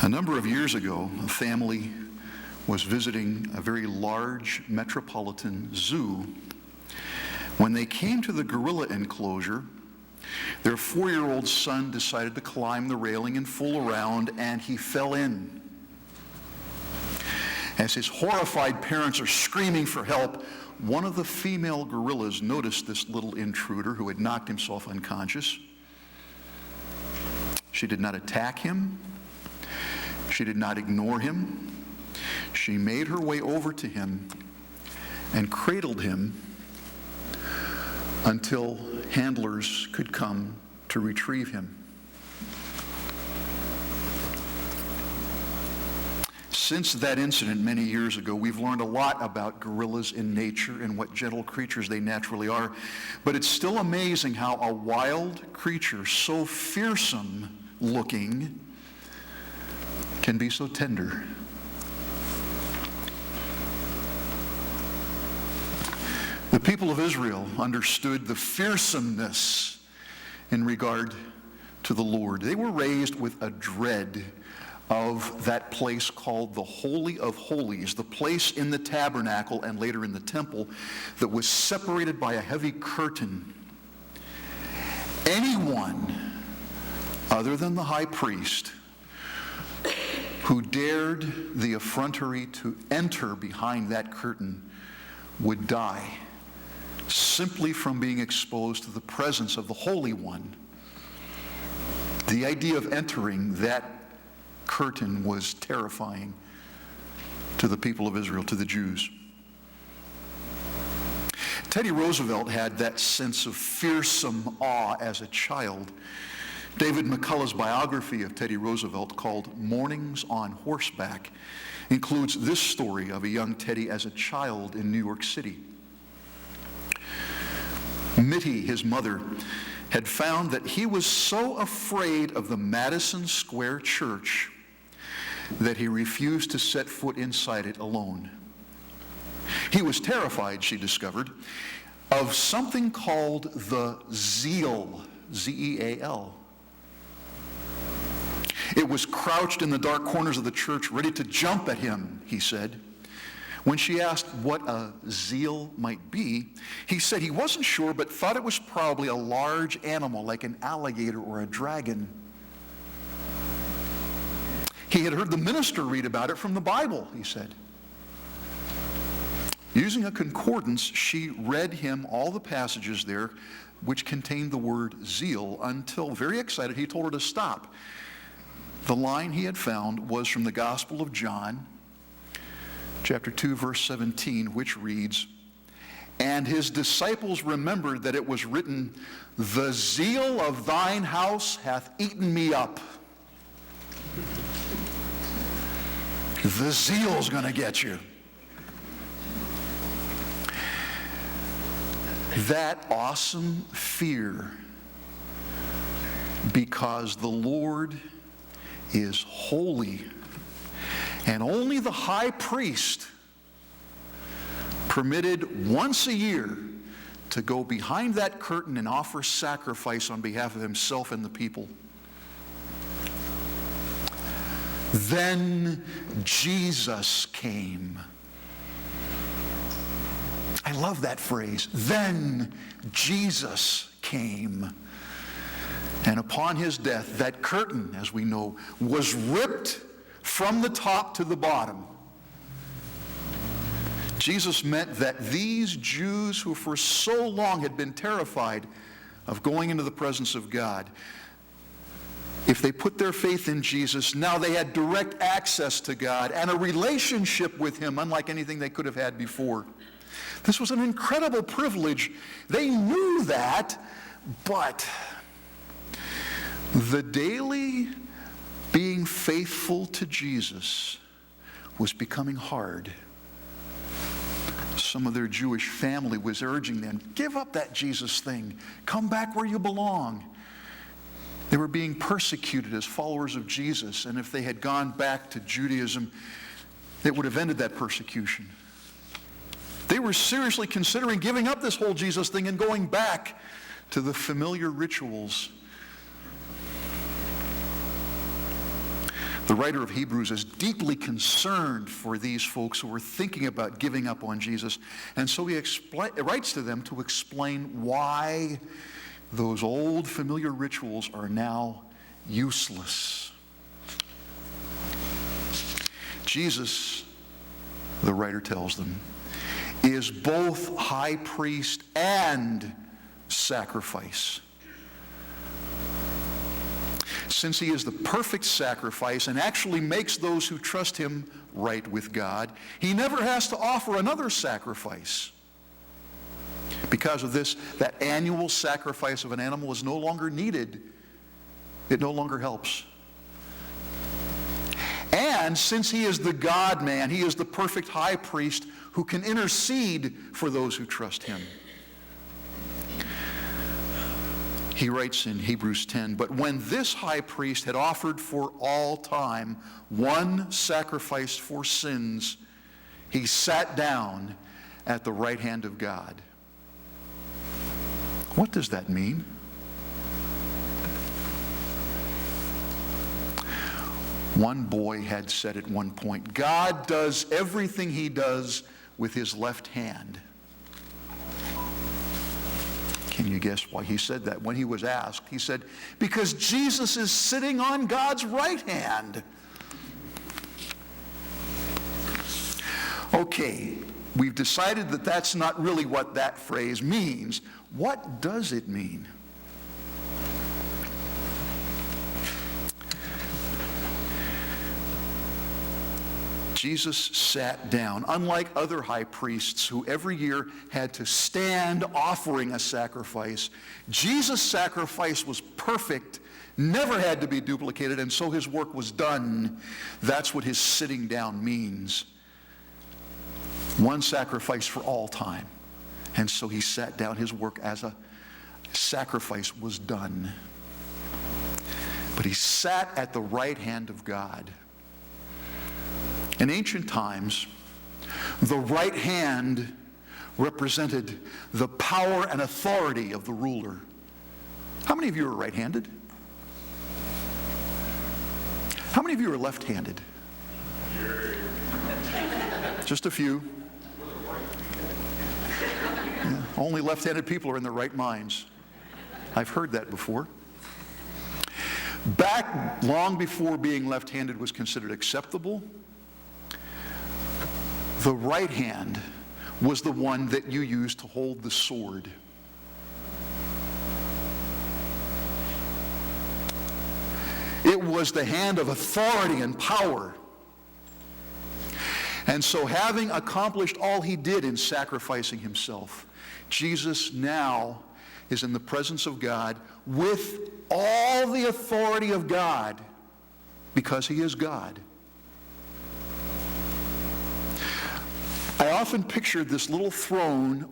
A number of years ago, a family was visiting a very large metropolitan zoo. When they came to the gorilla enclosure, their 4-year-old son decided to climb the railing and fool around, and he fell in. As his horrified parents are screaming for help, one of the female gorillas noticed this little intruder who had knocked himself unconscious. She did not attack him. She did not ignore him. She made her way over to him and cradled him until handlers could come to retrieve him. Since that incident many years ago, we've learned a lot about gorillas in nature and what gentle creatures they naturally are. But it's still amazing how a wild creature so fearsome looking can be so tender. The people of Israel understood the fearsomeness in regard to the Lord. They were raised with a dread of that place called the Holy of Holies, the place in the tabernacle and later in the temple that was separated by a heavy curtain. Anyone other than the high priest who dared the effrontery to enter behind that curtain would die simply from being exposed to the presence of the Holy One. The idea of entering that curtain was terrifying to the people of Israel, to the Jews. Teddy Roosevelt had that sense of fearsome awe as a child. David McCullough's biography of Teddy Roosevelt, called Mornings on Horseback, includes this story of a young Teddy as a child in New York City. Mittie, his mother, had found that he was so afraid of the Madison Square Church that he refused to set foot inside it alone. He was terrified, she discovered, of something called the Zeal, Z-E-A-L. It was crouched in the dark corners of the church, ready to jump at him, he said. When she asked what a zeal might be, he said he wasn't sure, but thought it was probably a large animal like an alligator or a dragon. He had heard the minister read about it from the Bible, he said. Using a concordance, she read him all the passages there which contained the word zeal until, very excited, he told her to stop. The line he had found was from the Gospel of John, chapter 2, verse 17, which reads, "And his disciples remembered that it was written, 'The zeal of thine house hath eaten me up.'" The zeal's going to get you. That awesome fear, because the Lord is holy, and only the high priest, permitted once a year to go behind that curtain and offer sacrifice on behalf of himself and the people. Then Jesus came. I love that phrase. Then Jesus came. And upon his death, that curtain, as we know, was ripped from the top to the bottom. Jesus meant that these Jews who for so long had been terrified of going into the presence of God, if they put their faith in Jesus, now they had direct access to God and a relationship with him unlike anything they could have had before. This was an incredible privilege. They knew that, but the daily being faithful to Jesus was becoming hard. Some of their Jewish family was urging them, give up that Jesus thing. Come back where you belong. They were being persecuted as followers of Jesus, and if they had gone back to Judaism, it would have ended that persecution. They were seriously considering giving up this whole Jesus thing and going back to the familiar rituals. The writer of Hebrews is deeply concerned for these folks who were thinking about giving up on Jesus. And so he writes to them to explain why those old familiar rituals are now useless. Jesus, the writer tells them, is both high priest and sacrifice. Since he is the perfect sacrifice and actually makes those who trust him right with God, he never has to offer another sacrifice. Because of this, that annual sacrifice of an animal is no longer needed. It no longer helps. And since he is the God-man, he is the perfect high priest who can intercede for those who trust him. He writes in Hebrews 10, "But when this high priest had offered for all time one sacrifice for sins, he sat down at the right hand of God." What does that mean? One boy had said at one point, God does everything he does with his left hand. Can you guess why he said that? When he was asked, he said, because Jesus is sitting on God's right hand. Okay, we've decided that that's not really what that phrase means. What does it mean? Jesus sat down, unlike other high priests who every year had to stand offering a sacrifice. Jesus' sacrifice was perfect, never had to be duplicated, and so his work was done. That's what his sitting down means. One sacrifice for all time. And so he sat down. His work as a sacrifice was done. But he sat at the right hand of God. In ancient times, the right hand represented the power and authority of the ruler. How many of you are right-handed? How many of you are left-handed? Just a few. Yeah, only left-handed people are in their right minds. I've heard that before. Back long before being left-handed was considered acceptable, the right hand was the one that you used to hold the sword. It was the hand of authority and power. And so, having accomplished all he did in sacrificing himself, Jesus now is in the presence of God with all the authority of God because he is God. I often pictured this little throne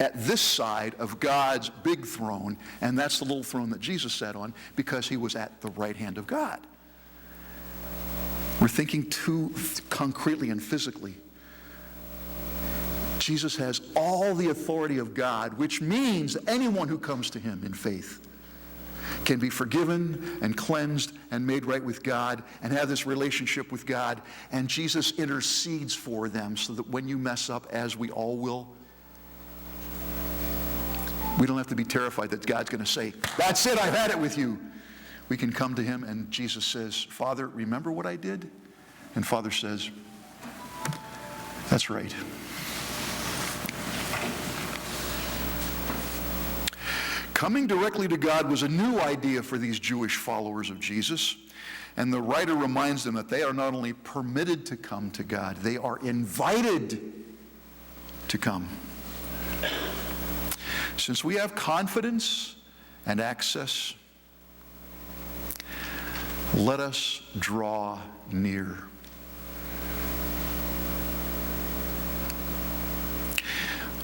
at this side of God's big throne, and that's the little throne that Jesus sat on because he was at the right hand of God. We're thinking too concretely and physically. Jesus has all the authority of God, which means anyone who comes to him in faith can be forgiven and cleansed and made right with God and have this relationship with God. And Jesus intercedes for them so that when you mess up, as we all will, we don't have to be terrified that God's going to say, that's it, I've had it with you. We can come to him and Jesus says, Father, remember what I did? And Father says, that's right. Coming directly to God was a new idea for these Jewish followers of Jesus. And the writer reminds them that they are not only permitted to come to God, they are invited to come. Since we have confidence and access, let us draw near.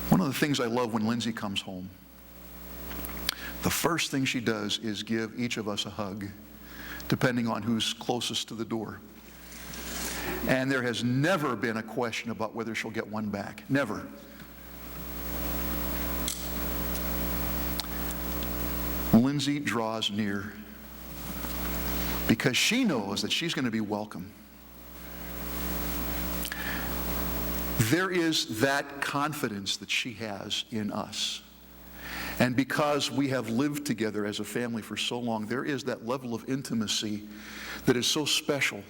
One of the things I love when Lindsay comes home, the first thing she does is give each of us a hug, depending on who's closest to the door. And there has never been a question about whether she'll get one back. Never. Lindsay draws near. because she knows that she's going to be welcome. There is that confidence that she has in us. And because we have lived together as a family for so long, there is that level of intimacy that is so special.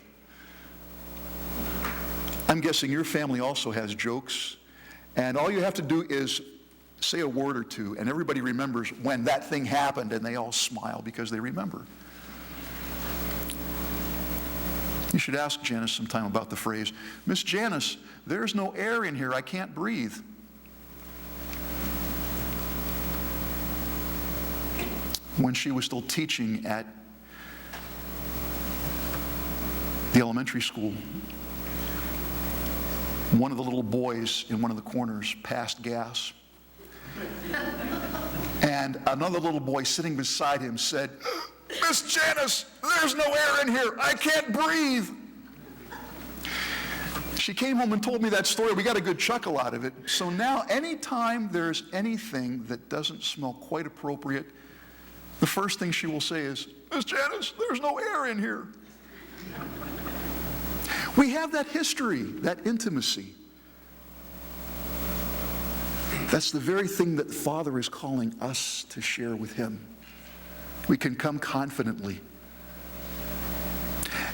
I'm guessing your family also has jokes, and all you have to do is say a word or two, and everybody remembers when that thing happened, and they all smile because they remember. You should ask Janice sometime about the phrase, "Miss Janice, there's no air in here. I can't breathe." When she was still teaching at the elementary school, one of the little boys in one of the corners passed gas. And another little boy sitting beside him said, "Miss Janice, there's no air in here. I can't breathe." She came home and told me that story. We got a good chuckle out of it. So now anytime there's anything that doesn't smell quite appropriate, the first thing she will say is, "Miss Janice, there's no air in here." We have that history, that intimacy. That's the very thing that the Father is calling us to share with Him. We can come confidently.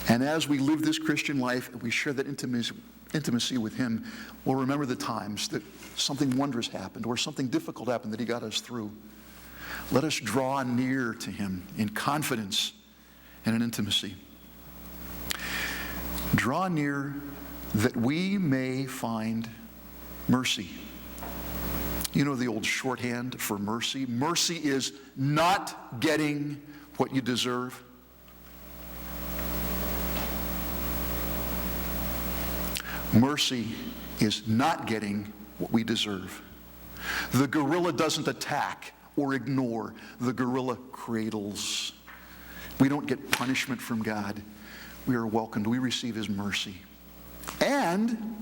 And as we live this Christian life, we share that intimacy with Him, we'll remember the times that something wondrous happened or something difficult happened that He got us through. Let us draw near to Him in confidence and in intimacy. Draw near that we may find mercy. You know the old shorthand for mercy? Mercy is not getting what you deserve. Mercy is not getting what we deserve. The gorilla doesn't attack or ignore. The gorilla cradles. We don't get punishment from God. We are welcomed. We receive His mercy. And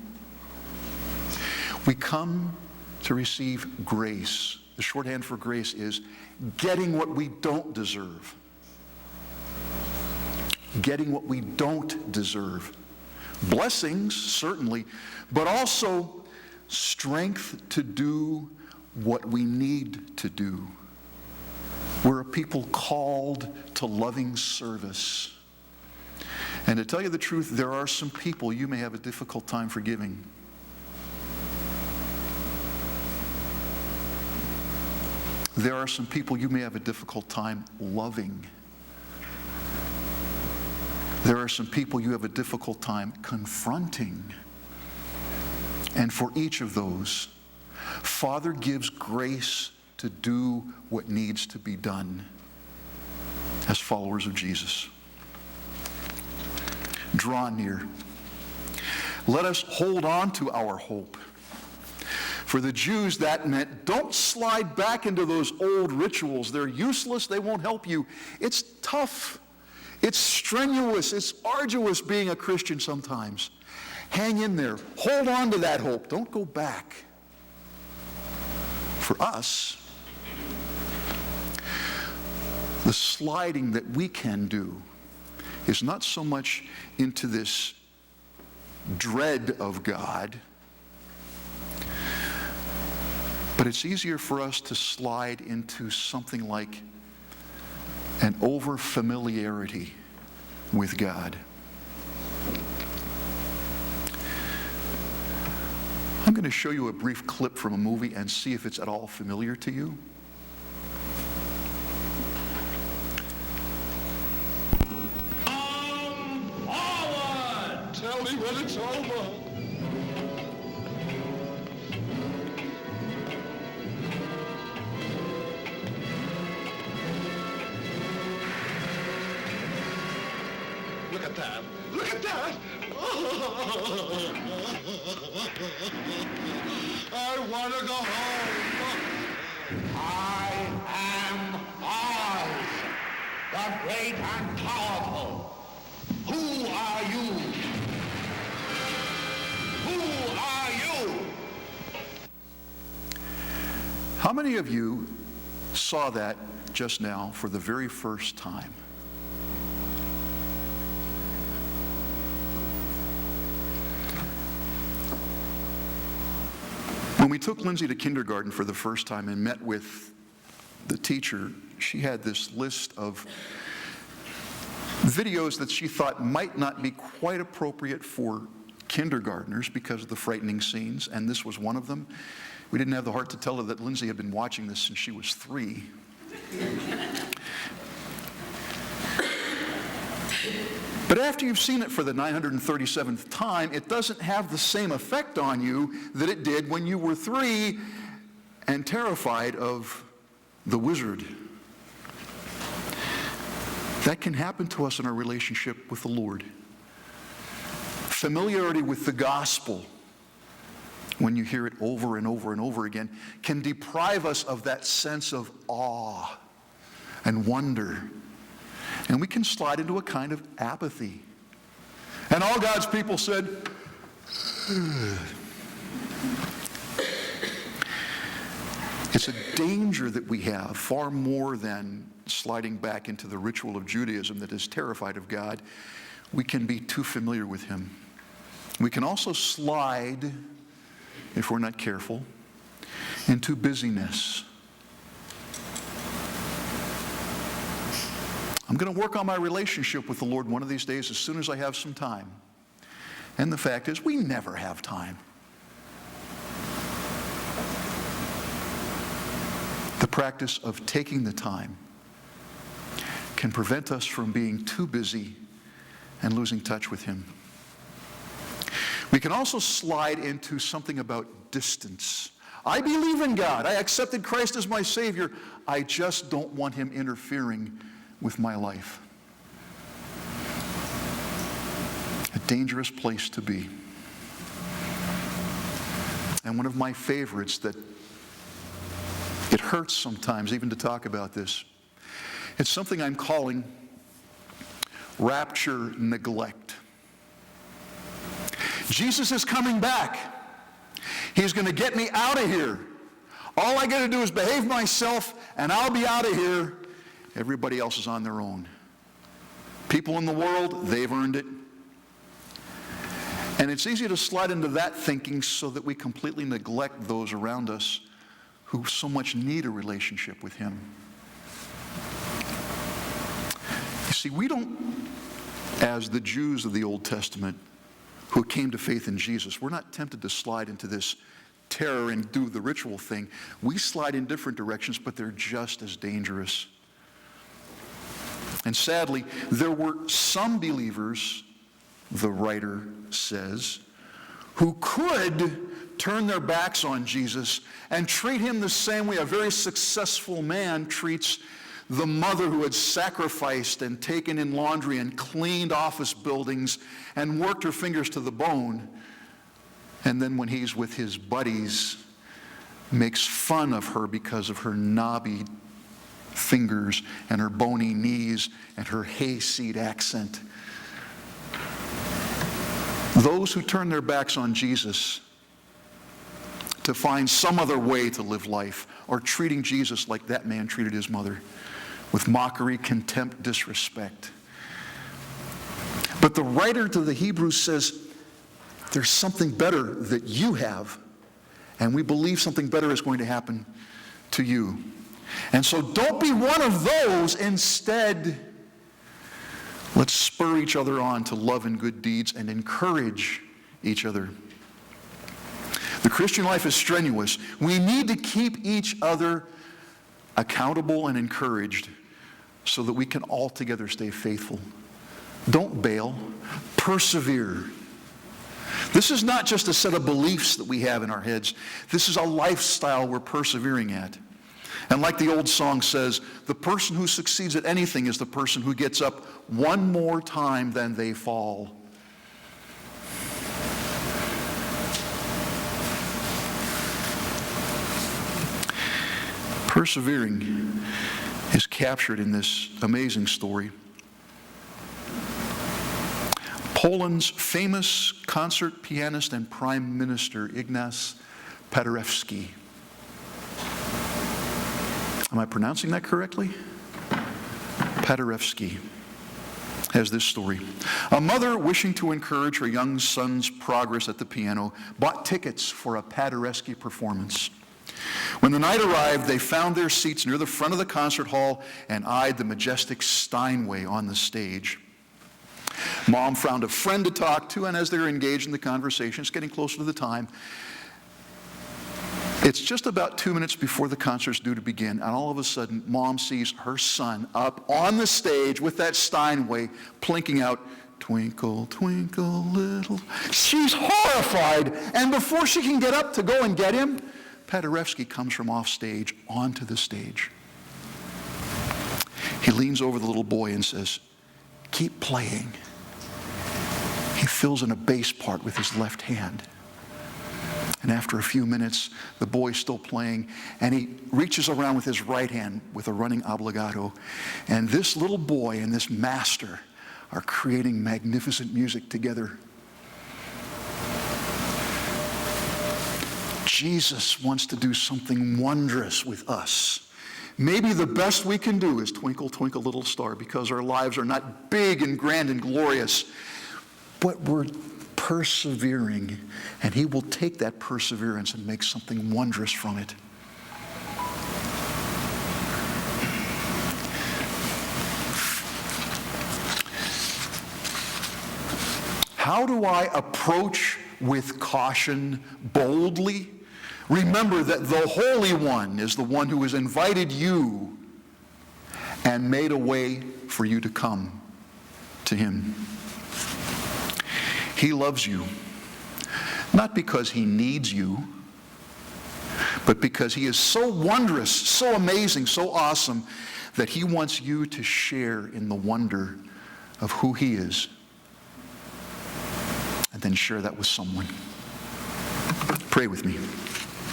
we come to receive grace. The shorthand for grace is getting what we don't deserve. Getting what we don't deserve. Blessings, certainly, but also strength to do what we need to do. We're a people called to loving service. And to tell you the truth, there are some people you may have a difficult time forgiving. There are some people you may have a difficult time loving. There are some people you have a difficult time confronting. And for each of those, Father gives grace to do what needs to be done as followers of Jesus. Draw near. Let us hold on to our hope. For the Jews, that meant don't slide back into those old rituals. They're useless. They won't help you. It's tough. It's strenuous. It's arduous being a Christian sometimes. Hang in there. Hold on to that hope. Don't go back. For us, the sliding that we can do is not so much into this dread of God, but it's easier for us to slide into something like an over-familiarity with God. I'm going to show you a brief clip from a movie and see if it's at all familiar to you. Forward! Tell me when it's over. Look at that. Look at that. I want to go home. I am Oz, the great and powerful. Who are you? Who are you? How many of you saw that just now for the very first time? When we took Lindsay to kindergarten for the first time and met with the teacher, she had this list of videos that she thought might not be quite appropriate for kindergartners because of the frightening scenes, and this was one of them. We didn't have the heart to tell her that Lindsay had been watching this since she was 3. But after you've seen it for the 937th time, it doesn't have the same effect on you that it did when you were 3 and terrified of the wizard. That can happen to us in our relationship with the Lord. Familiarity with the gospel, when you hear it over and over and over again, can deprive us of that sense of awe and wonder. And we can slide into a kind of apathy. And all God's people said, it's a danger that we have, far more than sliding back into the ritual of Judaism that is terrified of God. We can be too familiar with him. We can also slide, if we're not careful, into busyness. I'm going to work on my relationship with the Lord one of these days as soon as I have some time. And the fact is, we never have time. The practice of taking the time can prevent us from being too busy and losing touch with him. We can also slide into something about distance. I believe in God. I accepted Christ as my Savior. I just don't want him interfering with my life. A dangerous place to be. And one of my favorites that it hurts sometimes even to talk about this. It's something I'm calling rapture neglect. Jesus is coming back. He's going to get me out of here. All I got to do is behave myself and I'll be out of here. Everybody else is on their own. People in the world, they've earned it. And it's easy to slide into that thinking so that we completely neglect those around us who so much need a relationship with him. You see, we don't, as the Jews of the Old Testament who came to faith in Jesus, we're not tempted to slide into this terror and do the ritual thing. We slide in different directions, but they're just as dangerous. And sadly, there were some believers, the writer says, who could turn their backs on Jesus and treat him the same way a very successful man treats the mother who had sacrificed and taken in laundry and cleaned office buildings and worked her fingers to the bone. And then when he's with his buddies, makes fun of her because of her knobby fingers and her bony knees and her hayseed accent. Those who turn their backs on Jesus to find some other way to live life are treating Jesus like that man treated his mother, with mockery, contempt, disrespect. But the writer to the Hebrews says, there's something better that you have, and we believe something better is going to happen to you. And so don't be one of those. Instead, let's spur each other on to love and good deeds and encourage each other. The Christian life is strenuous. We need to keep each other accountable and encouraged so that we can all together stay faithful. Don't bail. Persevere. This is not just a set of beliefs that we have in our heads. This is a lifestyle we're persevering at. And like the old song says, the person who succeeds at anything is the person who gets up one more time than they fall. Persevering is captured in this amazing story. Poland's famous concert pianist and prime minister, Ignaz Paderewski. Am I pronouncing that correctly? Paderewski. has this story. A mother wishing to encourage her young son's progress at the piano bought tickets for a Paderewski performance. When the night arrived, they found their seats near the front of the concert hall and eyed the majestic Steinway on the stage. Mom found a friend to talk to, and as they're engaged in the conversation, it's getting closer to the time. It's just about 2 minutes before the concert's due to begin, and all of a sudden, Mom sees her son up on the stage with that Steinway plinking out, "Twinkle, twinkle, little." She's horrified, and before she can get up to go and get him, Paderewski comes from off stage onto the stage. He leans over the little boy and says, "Keep playing." He fills in a bass part with his left hand. And after a few minutes, the boy's still playing, and he reaches around with his right hand with a running obligato. And this little boy and this master are creating magnificent music together. Jesus wants to do something wondrous with us. Maybe the best we can do is twinkle, twinkle, little star, because our lives are not big and grand and glorious, but we're persevering, and he will take that perseverance and make something wondrous from it. How do I approach with caution boldly? Remember that the Holy One is the one who has invited you and made a way for you to come to him. He loves you, not because he needs you, but because he is so wondrous, so amazing, so awesome, that he wants you to share in the wonder of who he is, and then share that with someone. Pray with me.